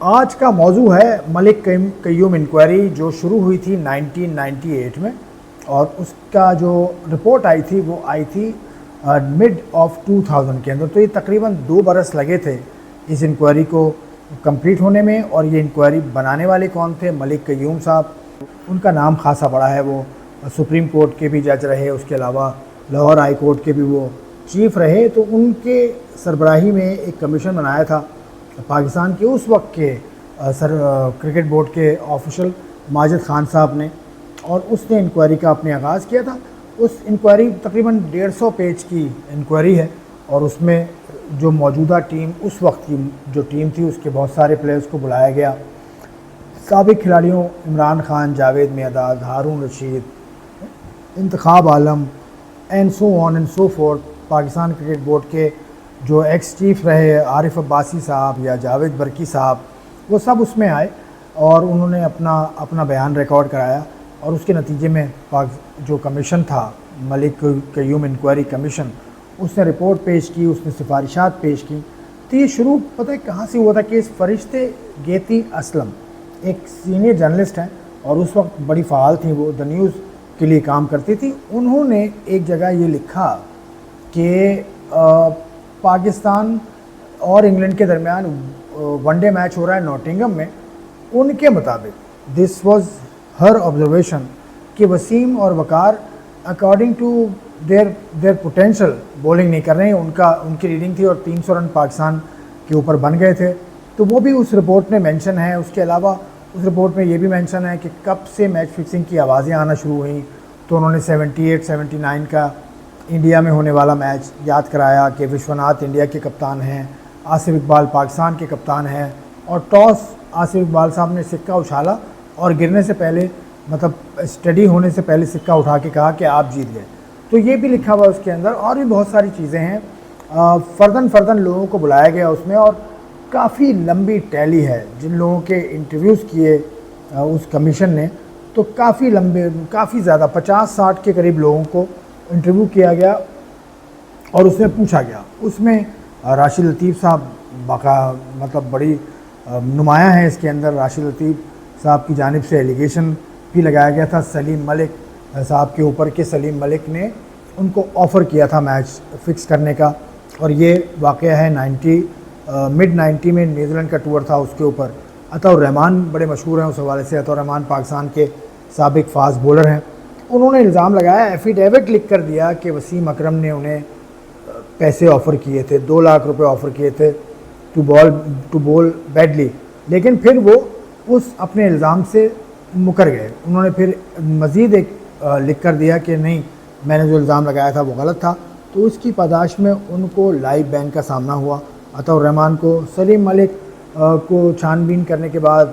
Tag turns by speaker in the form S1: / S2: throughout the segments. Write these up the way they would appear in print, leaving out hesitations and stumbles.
S1: آج کا موضوع ہے ملک قیوم انکوائری جو شروع ہوئی تھی 1998 میں، اور اس کا جو رپورٹ آئی تھی وہ آئی تھی مڈ آف 2000 کے اندر. تو یہ تقریباً 2 برس لگے تھے اس انکوائری کو کمپلیٹ ہونے میں. اور یہ انکوائری بنانے والے کون تھے؟ ملک قیوم صاحب. ان کا نام خاصا بڑا ہے، وہ سپریم کورٹ کے بھی جج رہے، اس کے علاوہ لاہور ہائی کورٹ کے بھی وہ چیف رہے. تو ان کے سربراہی میں ایک کمیشن بنایا تھا پاکستان کے اس وقت کے کرکٹ بورڈ کے آفیشل ماجد خان صاحب نے، اور اس نے انکوائری کا اپنے آغاز کیا تھا. اس انکوائری تقریباً 150 پیج کی انکوائری ہے، اور اس میں جو موجودہ ٹیم، اس وقت کی جو ٹیم تھی، اس کے بہت سارے پلیئرز کو بلایا گیا. سابق کھلاڑیوں Imran Khan, Javed Mirdad, Haroon Rashid, Intikhab Alam and so on and so forth. Pakistan cricket board کے جو ایکس چیف رہے عارف عباسی صاحب یا جاوید برکی صاحب، وہ سب اس میں آئے اور انہوں نے اپنا بیان ریکارڈ کرایا. اور اس کے نتیجے میں جو کمیشن تھا، ملک قیوم انکوائری کمیشن، اس نے رپورٹ پیش کی، اس نے سفارشات پیش کی. تو یہ شروع پتہ ہے کہاں سے ہوا تھا؟ کہ فرشتے گیتی اسلم ایک سینئر جرنلسٹ ہیں، اور اس وقت بڑی فعال تھیں، وہ دا نیوز کے لیے کام کرتی تھی. انہوں نے ایک جگہ یہ لکھا کہ پاکستان اور انگلینڈ کے درمیان ون ڈے میچ ہو رہا ہے نوٹنگم میں. ان کے مطابق دس واز ہر آبزرویشن کہ وسیم اور Waqar according to their potential bowling نہیں کر رہے ہیں. ان کی ریڈنگ تھی اور 300 رن پاکستان کے اوپر بن گئے تھے. تو وہ بھی اس رپورٹ میں مینشن ہے. اس کے علاوہ اس رپورٹ میں یہ بھی مینشن ہے کہ کب سے میچ فکسنگ کی آوازیں آنا شروع ہوئیں. تو انہوں نے 78-79 کا انڈیا میں ہونے والا میچ یاد کرایا کہ وشوناتھ انڈیا کے کپتان ہیں، آصف اقبال پاکستان کے کپتان ہیں، اور ٹاس آصف اقبال صاحب نے سکہ اچھالا اور گرنے سے پہلے، مطلب اسٹڈی ہونے سے پہلے سکہ اٹھا کے کہا کہ آپ جیت گئے. تو یہ بھی لکھا ہوا اس کے اندر. اور بھی بہت ساری چیزیں ہیں. فردن لوگوں کو بلایا گیا اس میں، اور کافی لمبی ٹیلی ہے. جن لوگوں کے انٹرویوز کیے اس کمیشن نے، تو کافی زیادہ 50-60 کے قریب لوگوں کو انٹرویو کیا گیا اور اس میں پوچھا گیا. اس میں راشد لطیف صاحب مطلب بڑی نمایاں ہیں اس کے اندر. راشد لطیف صاحب کی جانب سے ایلیگیشن بھی لگایا گیا تھا سلیم ملک صاحب کے اوپر، کہ سلیم ملک نے ان کو آفر کیا تھا میچ فکس کرنے کا. اور یہ واقعہ ہے مڈ 90 میں نیوزی لینڈ کا ٹور تھا. اس کے اوپر عطا الرحمان بڑے مشہور ہیں اس حوالے سے. عطا الرحمان پاکستان کے سابق فاسٹ بولر ہیں. انہوں نے الزام لگایا، ایفیڈیوٹ لکھ کر دیا کہ وسیم اکرم نے انہیں پیسے آفر کیے تھے، 2 لاکھ روپے آفر کیے تھے ٹو بول بیڈلی. لیکن پھر وہ اس اپنے الزام سے مکر گئے. انہوں نے پھر مزید ایک لکھ کر دیا کہ نہیں، میں نے جو الزام لگایا تھا وہ غلط تھا. تو اس کی پاداش میں ان کو لائیو بین کا سامنا ہوا. عطا الرحمان کو سلیم ملک کو چھان بین کرنے کے بعد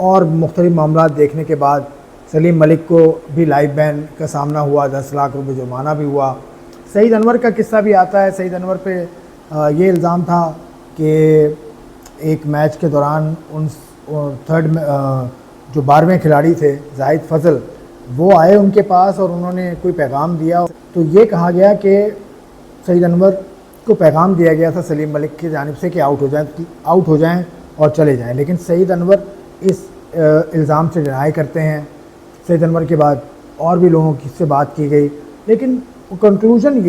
S1: اور مختلف معاملات دیکھنے کے بعد سلیم ملک کو بھی لائیو بین کا سامنا ہوا، 10 لاکھ روپے جرمانہ بھی ہوا. سعید انور کا قصہ بھی آتا ہے. سعید انور پہ یہ الزام تھا کہ ایک میچ کے دوران ان جو 12ویں کھلاڑی تھے زاہد فضل، وہ آئے ان کے پاس اور انہوں نے کوئی پیغام دیا. تو یہ کہا گیا کہ سعید انور کو پیغام دیا گیا تھا سلیم ملک کی جانب سے کہ آؤٹ ہو جائیں اور چلے جائیں. لیکن سعید انور اس الزام سے ڈینائی کرتے ہیں. سعید انور کے بعد اور بھی لوگوں کی سے بات کی گئی. لیکن کنکلوژن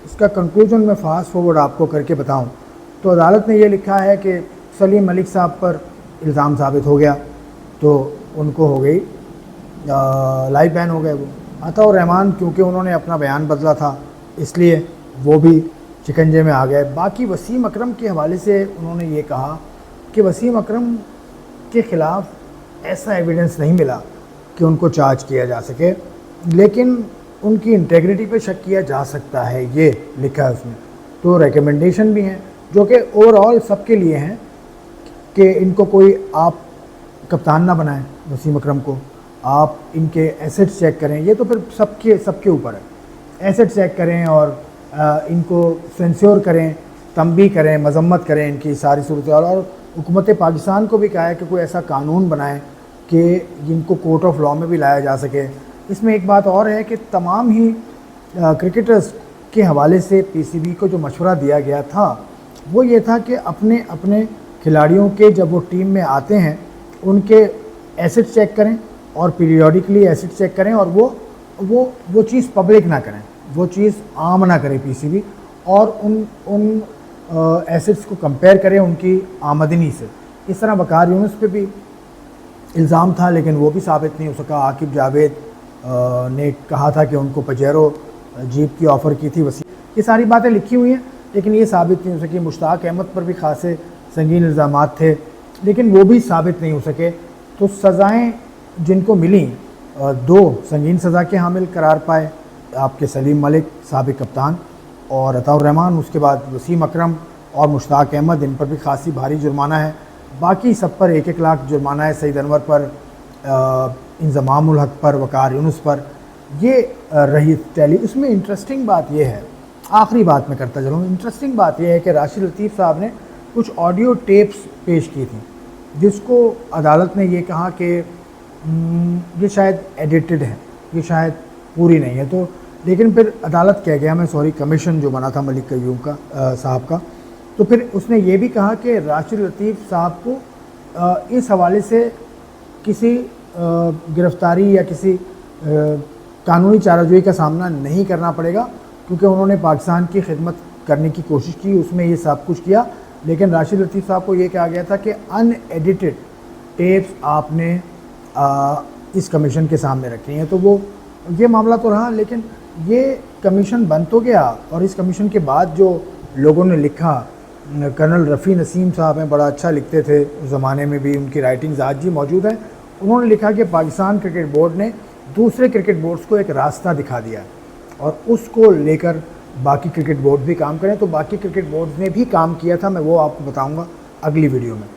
S1: اس کا کنکلوژن میں فاسٹ فارورڈ آپ کو کر کے بتاؤں تو عدالت نے یہ لکھا ہے کہ سلیم ملک صاحب پر الزام ثابت ہو گیا تو ان کو ہو گئی لائیو بین ہو گئے. وہ عطا الرحمان کیونکہ انہوں نے اپنا بیان بدلا تھا اس لیے وہ بھی شکنجے میں آ گئے. باقی وسیم اکرم کے حوالے سے انہوں نے یہ کہا کہ وسیم اکرم کے خلاف ایسا ایویڈنس نہیں ملا کہ ان کو چارج کیا جا سکے، لیکن ان کی انٹیگریٹی پہ شک کیا جا سکتا ہے، یہ لکھا ہے اس میں. تو ریکمنڈیشن بھی ہیں جو کہ اوور آل سب کے لیے ہیں کہ ان کو کوئی آپ کپتان نہ بنائیں وسیم اکرم کو. آپ ان کے ایسٹس چیک کریں. یہ تو پھر سب کے اوپر ہے. ایسٹ چیک کریں اور ان کو سینسیور کریں، تنبیہ کریں، مذمت کریں ان کی ساری صورتحال. اور حکومت پاکستان کو بھی کہا ہے کہ کوئی ایسا قانون بنائیں کہ جن کو کورٹ آف لاء میں بھی لایا جا سکے. اس میں ایک بات اور ہے کہ تمام ہی کرکٹرز کے حوالے سے پی سی بی کو جو مشورہ دیا گیا تھا وہ یہ تھا کہ اپنے کھلاڑیوں کے جب وہ ٹیم میں آتے ہیں ان کے ایسٹ چیک کریں اور پیریوڈیکلی ایسٹ چیک کریں، اور وہ چیز پبلک نہ کریں، وہ چیز عام نہ کرے پی سی بی، اور ان ایسٹس کو کمپیئر کریں ان کی آمدنی سے۔ اس طرح وقار یونس پہ بھی الزام تھا لیکن وہ بھی ثابت نہیں ہو سکا۔ عاقب جاوید نے کہا تھا کہ ان کو پجیرو جیپ کی آفر کی تھی وسیع، یہ ساری باتیں لکھی ہوئی ہیں لیکن یہ ثابت نہیں ہو سکی۔ مشتاق احمد پر بھی خاصے سنگین الزامات تھے لیکن وہ بھی ثابت نہیں ہو سکے۔ تو سزائیں جن کو ملیں 2 سنگین سزا کے حامل قرار پائے، آپ کے سلیم ملک سابق کپتان اور عطاء الرحمان، اس کے بعد وسیم اکرم اور مشتاق احمد، ان پر بھی خاصی بھاری جرمانہ ہے۔ باقی سب پر 1-1 لاکھ جرمانہ ہے، سعید انور پر، انضمام الحق پر، وقار یونس پر۔ یہ رہی ٹیلی۔ اس میں انٹرسٹنگ بات یہ ہے، آخری بات میں کرتا چلوں، انٹرسٹنگ بات یہ ہے کہ راشد لطیف صاحب نے کچھ آڈیو ٹیپس پیش کی تھیں جس کو عدالت نے یہ کہا کہ یہ شاید ایڈیٹڈ ہے، یہ شاید پوری نہیں ہے۔ تو لیکن پھر عدالت کہہ گیا کمیشن جو بنا تھا ملک قیوم کا صاحب کا، تو پھر اس نے یہ بھی کہا کہ راشد لطیف صاحب کو اس حوالے سے کسی گرفتاری یا کسی قانونی چارہ جوئی کا سامنا نہیں کرنا پڑے گا کیونکہ انہوں نے پاکستان کی خدمت کرنے کی کوشش کی، اس میں یہ سب کچھ کیا۔ لیکن راشد لطیف صاحب کو یہ کہا گیا تھا کہ ان ایڈیٹڈ ٹیپس آپ نے اس کمیشن کے سامنے رکھے ہیں۔ تو وہ یہ معاملہ تو رہا، لیکن یہ کمیشن بن تو گیا، اور اس کمیشن کے بعد جو لوگوں نے لکھا، کرنل رفیع نسیم صاحب ہیں، بڑا اچھا لکھتے تھے اس زمانے میں بھی، ان کی رائٹنگز آج بھی موجود ہیں۔ انہوں نے لکھا کہ پاکستان کرکٹ بورڈ نے دوسرے کرکٹ بورڈز کو ایک راستہ دکھا دیا اور اس کو لے کر باقی کرکٹ بورڈ بھی کام کریں۔ تو باقی کرکٹ بورڈز نے بھی کام کیا تھا، میں وہ آپ کو بتاؤں گا اگلی ویڈیو میں۔